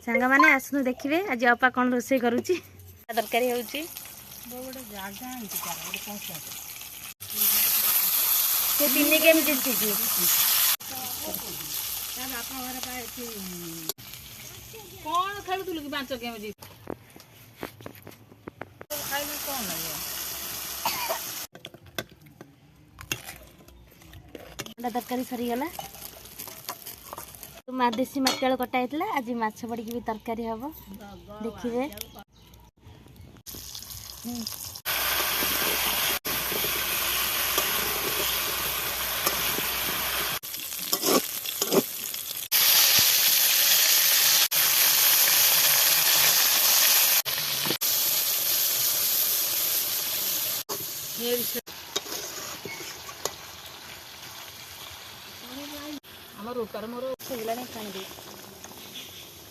सांग मैंने आसनु देखिए आज अपा कौन रोषे करुच्ची तरकारी होउची से पिनी केमती कौन खेलुलु कि बांच केमती खाइलु कौन तरकारी सरीगला तो देशी मटेल कटा होता आज माछ पड़ी भी तरकारी हम देखिए आम रोटार मोर खाने